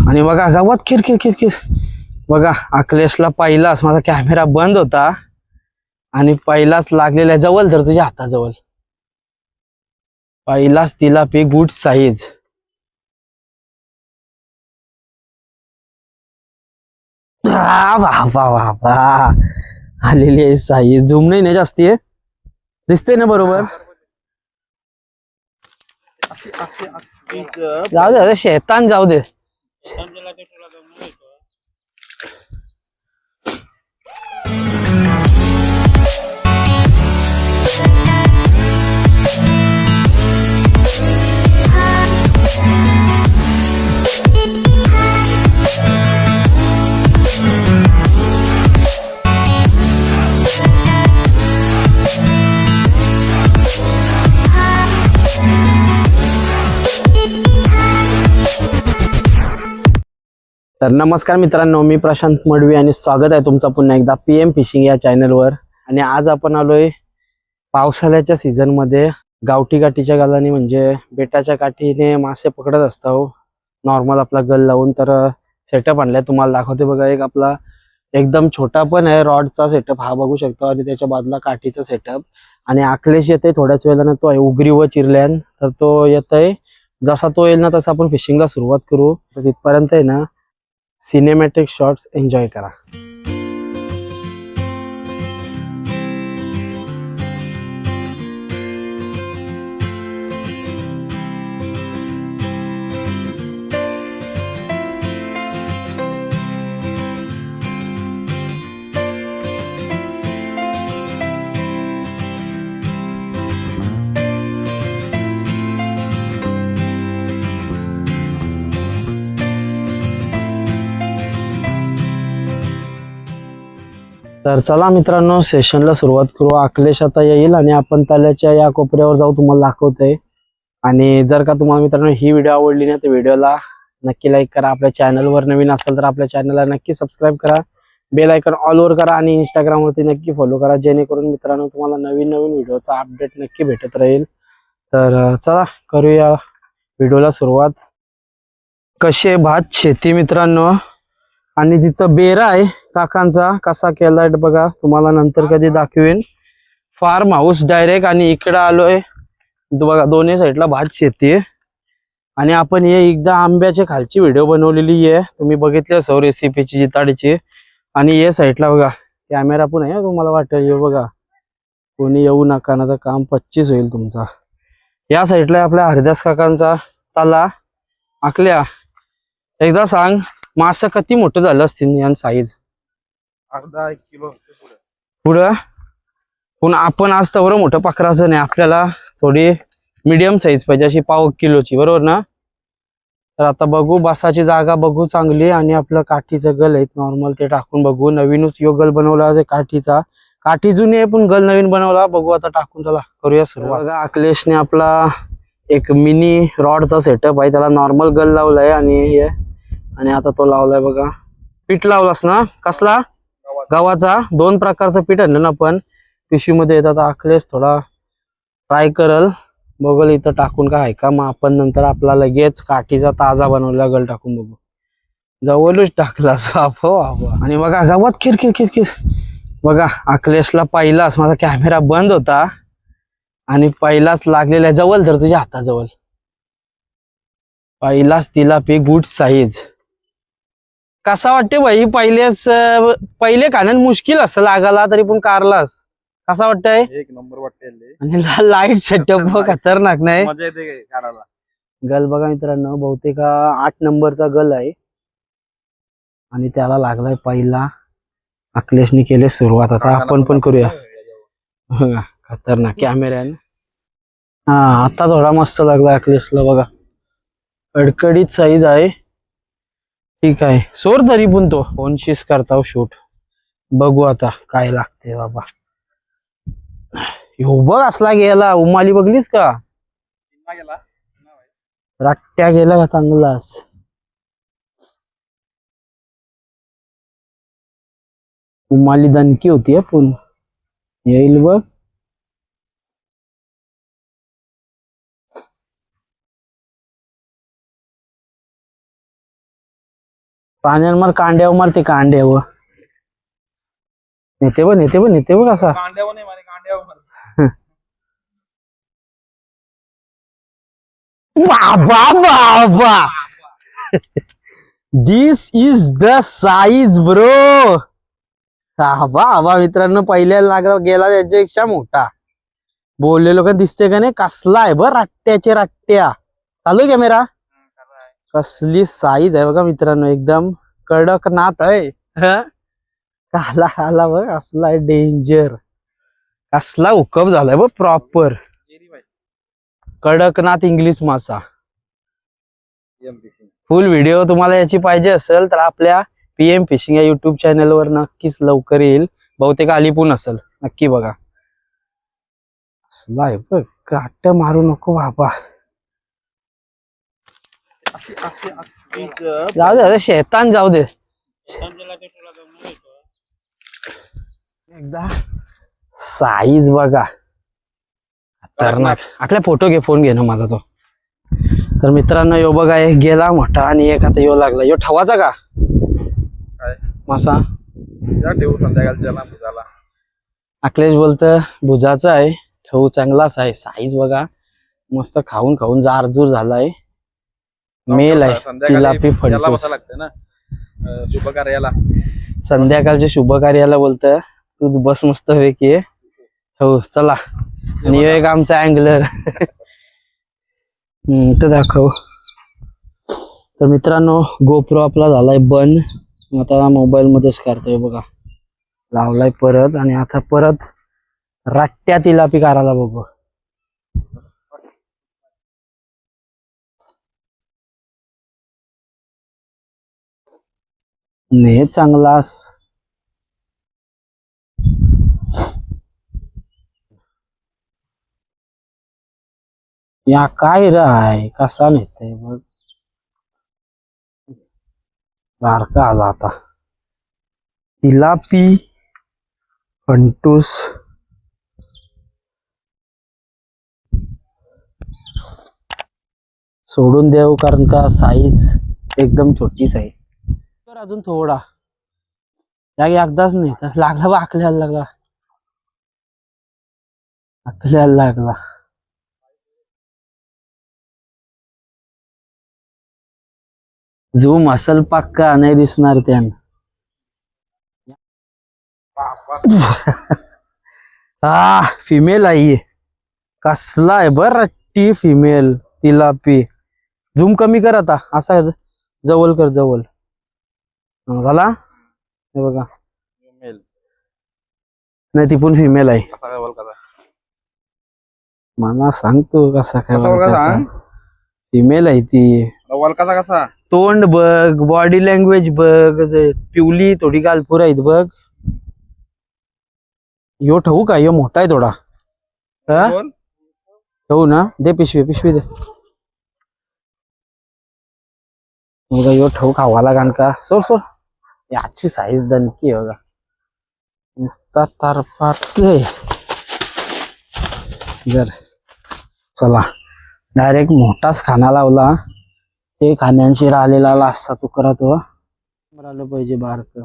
आणि बघा गावात खिर खिर खिर खिर बघा अखिलेशला पहिलाच माझा कॅमेरा बंद होता आणि पहिलाच लागलेला जवळ धर तुझ्या हाताजवळ पहिलाच तिला पे गुड साईज आलेली आहे साईज झूम नाही जास्ती आहे दिसते ना बरोबर जाऊ दे शैतान जाऊ दे तर नमस्कार मित्रांनो मी प्रशांत मडवी आणि स्वागत आहे तुमचा पुन्हा एकदा PM फिशिंग या चॅनलवर आणि आज आपण आलोय पावसाळ्याच्या सीझन मध्ये गावठी काठीच्या गालाने म्हणजे बेटाच्या काठीने मासे पकडत असतो नॉर्मल आपला गल लावून तर सेटअप आणलाय तुम्हाला दाखवते बघा एक आपला एकदम छोटा पण आहे रॉडचा सेटअप हा बघू शकतो आणि त्याच्या बाजूला काठीचा सेटअप आणि अखिलेश येते थोड्याच वेळानं तो आहे उगरी व चिरल्यान तर तो येतोय जसा तो येईल ना तसा आपण फिशिंगला सुरुवात करू तर तिथपर्यंत आहे ना सिनेमॅटिक शॉट्स एन्जॉय करा तर चला मित्रांनो सेशनला सुरुवात करू अखिलेश आता येईल आणि आपण तल्याच्या या कोपऱ्यावर जाऊ तुम्हाला दाखवतोय आणि जर का तुम्हाला मित्रांनो ही व्हिडिओ आवडली ना तर व्हिडिओला नक्की लाईक करा आपल्या चॅनलवर नवीन असेल तर आपल्या चॅनलला नक्की सबस्क्राईब करा बेल आयकॉन ऑल वर करा आणि इंस्टाग्रामवरती नक्की फॉलो करा जेणेकरून मित्रांनो तुम्हाला नवीन नवीन व्हिडिओचा अपडेट नक्की भेटत राहील तर चला करूया व्हिडिओला सुरुवात कशी भात शेती मित्रांनो आणि तिथं बेरा आहे काकांचा कसा केलाय बघा तुम्हाला नंतर कधी दाखवेन फार्म हाऊस डायरेक्ट आणि इकडं आलोय बघा दोन्ही साईडला भात शेती आहे आणि आपण हे एकदा आंब्याच्या खालची व्हिडिओ बनवलेली आहे तुम्ही बघितली असाल रेसिपीची जिताडीची आणि या साईडला बघा कॅमेरा पण आहे तुम्हाला वाटेल हे बघा कोणी येऊ नका ना तर काम 25 होईल तुमचा या साईडला आपल्या हरदास काकांचा तला आखल्या एकदा सांग मासा किती मोठं झालं असतील यान साईज अर्धा 1 किलो पुढं पण आपण आज तर मोठं पकडायचं नाही आपल्याला थोडी मीडियम साईज पाहिजे अशी 1/4 किलोची बरोबर ना तर आता बघू बसाची जागा बघू चांगली आणि आपलं काठीचं गल आहे नॉर्मल ते टाकून बघू नवीनच यो गल बनवला आहे काठीचा काठी जुनी आहे पण गल नवीन बनवला बघू आता टाकून चला करूया सुरुवात बघा अखिलेशने आपला एक मिनी रॉडचा सेटअप आहे त्याला नॉर्मल गल लावलाय आणि आता तो लावलाय बघा पीठ लावलास ना कसला गव्हाचा 2 प्रकारचं पीठ आणलं ना आपण पिशवीमध्ये येतात अखिलेश थोडा ट्राय करल बघल इथं टाकून काय आहे का मग आपण नंतर आपला लगेच काठीचा ताजा बनवलेला गल टाकून बघू जवळच टाकला आणि बघा गावात खिर खिर खिर खिर बघा अखिलेशला पहिलाच माझा कॅमेरा बंद होता आणि पहिलाच लागलेला जवळ धर तुझ्या हाताजवळ पहिलाच तिला पे गुड साईज कसा वाटते भाई पहिले खाण्यात मुश्किल असं लागायला तरी पण कारलास कसा वाटतंय 1 नंबर वाटते आणि लाईट सेटअप खतरनाक नाही मजा येते करायला गल बघा मित्रांनो बहुतेक 8 नंबरचा गल आहे आणि त्याला लागलाय पहिला अखिलेशने केले सुरुवात आता आपण पण करूया खतरनाक कॅमेऱ्याने हा आता थोडा मस्त लागला अखिलेशला बघा कडकडीत साईज आहे ठीक आहे सोर तरी पण तो 29 करता शूट बघू आता काय लागते बाबा हो बघ असला गेला उमाली बघलीस का रट्ट्या गेला का चांगलाच उमाली दणकी होती पण येईल बघ पाण्यावर मार, कांड्यावर मार, ते कांड्यावर नेते बघ असा. कांड्यावर नाही मारे, कांड्यावर. बाबा दिस इज द साईज ब्रो. बाबा मित्रांनो, पहिल्याला लागला गेला त्याच्यापेक्षा मोठा. बोललेलो का दिसते का नाही, कसला आहे बर, रट्ट्याचे रट्ट्या. चालू आहे कॅमेरा. कसली साईज आहे बघा मित्रांनो, एकदम कडकनाथ आहे. काला काला बघ, असला आहे डेंजर. कसला हुकम झालाय बघ प्रॉपर. कडकनाथ इंग्लिश मासा. फुल व्हिडिओ तुम्हाला याची पाहिजे असेल तर आपल्या PM फिशिंग या युट्यूब चॅनलवर नक्कीच लवकर येईल. बहुतेक आली पण असेल, नक्की बघा. असला आहे बघ, काट मारू नको बाबा. जाऊ दे शेतान, जाऊ दे. एकदा साईज बघा, खतरनाक. आपल्या फोटो घे, फोन घे ना माझा तो. तर मित्रांनो, यो बघा एक गेला मोठा आणि एक आता यो लागला. यो ठवाचा का मासा? ठेवू संध्याकाळच्याला भुजाला. अखिलेश बोलत भुजाचा आहे, ठेवू चांगलाच आहे. साईज बघा मस्त, खाऊन खाऊन जारजूर झालाय. मेल आहे, तिलापी फंटूस. ना शुभ कार्याला, संध्याकाळच्या शुभ कार्याला बोलत तूच बस मस्त पैकी. हो चला. आणि एक आमचा अँगलर. तर दाखव. तर मित्रांनो, गोप्रो आपला झालाय बंद. आता मोबाईल मध्येच करतोय बघा. लावलाय परत आणि आता परत रट्ट्या तिलापी करायला बघू. ने चांगलास. या काय राय, कसा नेते बघ. बारका आला आता. तिलापी फंटूस. सोडून देऊ, कारण का साईज एकदम छोटीच आहे. तर अजून थोडा एकदाच नाही तर लागला बा. आकल्याला लागला, आकल्याला लागला. झूम असल पक्का नाही दिसणार त्यान. हा फिमेल आहे. कसला आहे बर रट्टी फिमेल तिलापी. झूम कमी कर आता, असा जवळ कर, जवळ झाला. हे बघा, नाही ती पण फिमेल आहे. मला सांगतो कसा काय, फिमेल आहे ती. कसा तोंड बघ, बॉडी लँग्वेज बघ, पिवली थोडी गालपूर आहेत बघ. यो ठेवू का? यो मोठा आहे थोडा. ठेवू ना, दे पिशवी दे. बघा यो ठेवू खावाला गाण का. सोड याची साईज दणकी बघा, नुसता तारपाटले. जर चला डायरेक्ट मोठाच खाना लावला. ते खाण्यांशी राहिलेला असता तू करत हो. राहिलं पाहिजे बारक.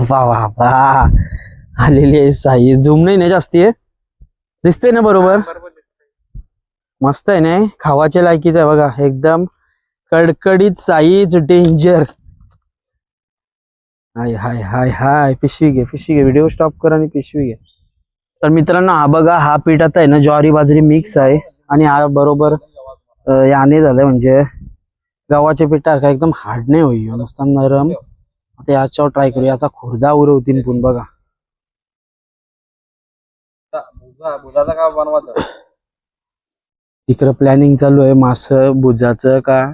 बाबा आलेली आहे साईज. झूम नाही जास्ती, दिसते ना बरोबर. मस्त आहे ना, खावाच्या लायकीच आहे बघा. एकदम कडकडीत साईज, डेंजर. हाय हाय हाय हाय. पिशवी घे, व्हिडिओ स्टॉप कर आणि पिशवी घे. तर मित्रांनो, हा बघा, हा पीठ आता आहे ना ज्वारी बाजरी मिक्स आहे. आणि हा बरोबर याने झालंय, म्हणजे गव्हाच्या पिठासारखा एकदम हार्ड नाही होईल, नुसता नरम. आता याच्यावर ट्राय करू. याचा खुर्दा उरवतीन पण बघा. भुजाचा का बनवायचं तिकडं प्लॅनिंग चालू आहे. मास भुजाचं का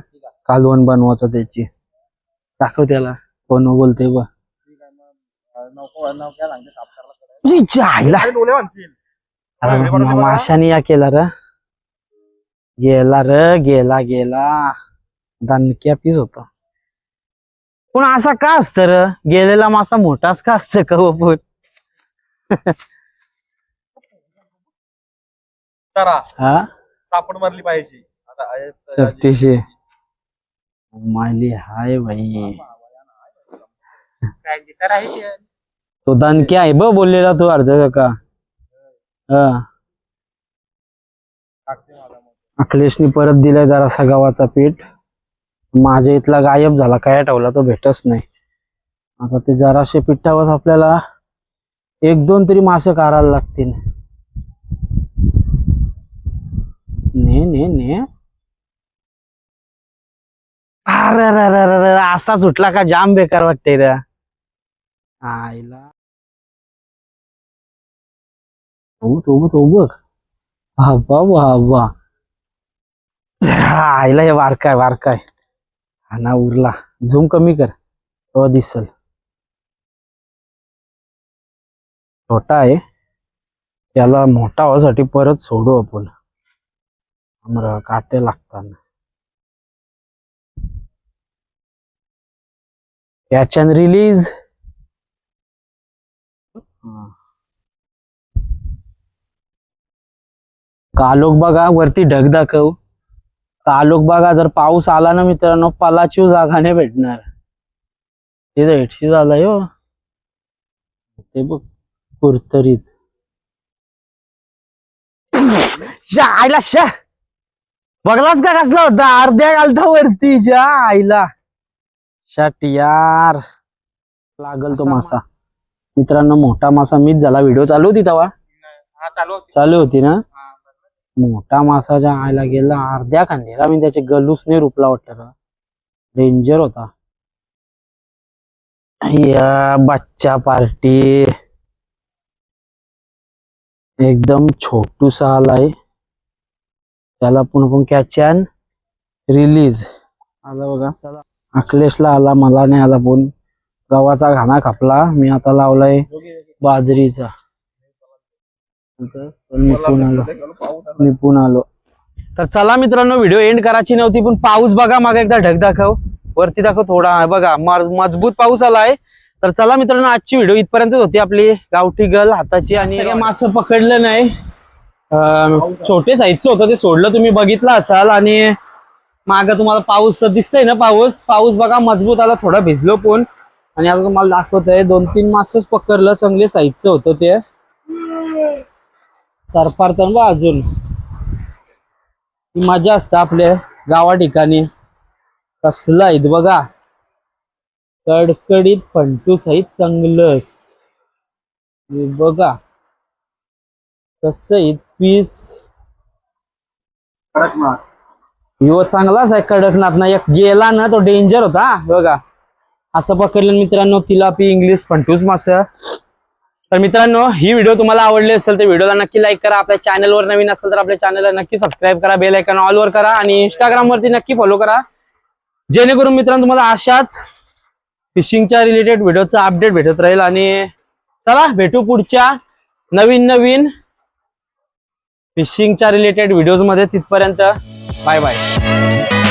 कालवण बनवायचं त्याची. दाखव त्याला कोण बोलते बघ. माशाने या केला र, गेला दणक्या पीस होता. पण असा का असत र, गेलेला मासा मोठाच का असत का पण. तारा हा सापड मारली पाहिजे आता शक्तीशी मायली हाय भाई. काय गिटार आहे ते. तो दणके आहे ब बोललेला तू अर्ध्या का. हा अखिलेशनी परत दिलाय जरासा गव्हाचा पीठ. माझ्या इथला गायब झाला, काय ठेवला तो भेटच नाही. आता ते जराशे पिठावर आपल्याला 1-2 तरी मासे काढायला लागतील. ने ने ने अरे असा सुटला का जाम बेकार वाटते रे आईला. तो बघ बाबा बाबा आईला हे वारकाय हा ना उरला. झूम कमी कर तो दिसल. छोटा आहे त्याला मोठा व्हायसाठी परत सोडू आपण. आम्हाला काटे लागतात. Catch and release. कालोख बघा वरती ढग दाखव. कालोख बघा जर पाऊस आला ना मित्रांनो पलाचीव जागा नाही भेटणार. तिथं हेटशी झालाय हो ते बघ कुरतरीत. आईला शा बघलाच का कसला होता अर्ध्या घालता वरती ज्या आईला शट यार. लागल तो मासा मित्रांनो मोठा मासा मीच झाला. व्हिडिओ चालू होती तेव्हा चालू होती ना. मोठा मासा ज्या आयला गेला अर्ध्या खांद्याला. मी त्याचे गलूस नाही रुपला वाटत. डेंजर होता. या बच्चा पार्टी एकदम छोटूसा आलाय. त्याला पण कॅच अँड रिलीज आला बघा. चला अखिलेशला आला मला नाही आला. पण गव्हाचा घाणा खापला. मी आता लावलाय बाजरीचा. निपून आलो. तर चला मित्रांनो व्हिडिओ एंड करायची नव्हती पण पाऊस बघा मागे एकदा ढग दाखव वरती दाखव थोडा बघा मजबूत पाऊस आलाय. तर चला मित्रांनो आजची व्हिडिओ इथपर्यंत होती आपली गावठी गल हाताची. आणि मासं पकडलं नाही. छोटे साईजचं होतं ते सोडलं तुम्ही बघितलं असाल. आणि माग तुम्हाला पाऊस दिसतंय ना पाऊस बघा मजबूत आला. थोडा भिजलो पण. आणि आता तुम्हाला दाखवतोय 2-3 मासच पकडलं. चांगले साईजचं होतं ते. तरफार तर बा अजून मजा असते आपल्या गावा ठिकाणी. कसला आहेत बघा कडकडीत फंटूस आहेत चांगलंच. बघा कसं आहेत पीस. यो चांगलाच आहे कडकनाथ ना. एक गेला ना तो डेंजर होता बघा. असं पकडलं मित्रांनो तिलापी इंग्लिश फंटूस मासा. तर मित्रांनो ही व्हिडिओ तुम्हाला आवडली असेल तर व्हिडिओला नक्की लाईक करा. आपल्या चॅनलवर नवीन असेल तर आपल्या चॅनलला नक्की सबस्क्राईब करा. बेल आयकॉन ऑल वर करा. आणि इंस्टाग्राम वरती नक्की फॉलो करा. जेणेकरून मित्रांनो तुम्हाला अशाच फिशिंगच्या रिलेटेड व्हिडिओचा अपडेट भेटत राहील. आणि चला भेटू पुढच्या नवीन फिशिंगच्या रिलेटेड व्हिडिओज मध्ये. तिथपर्यंत बाय बाय.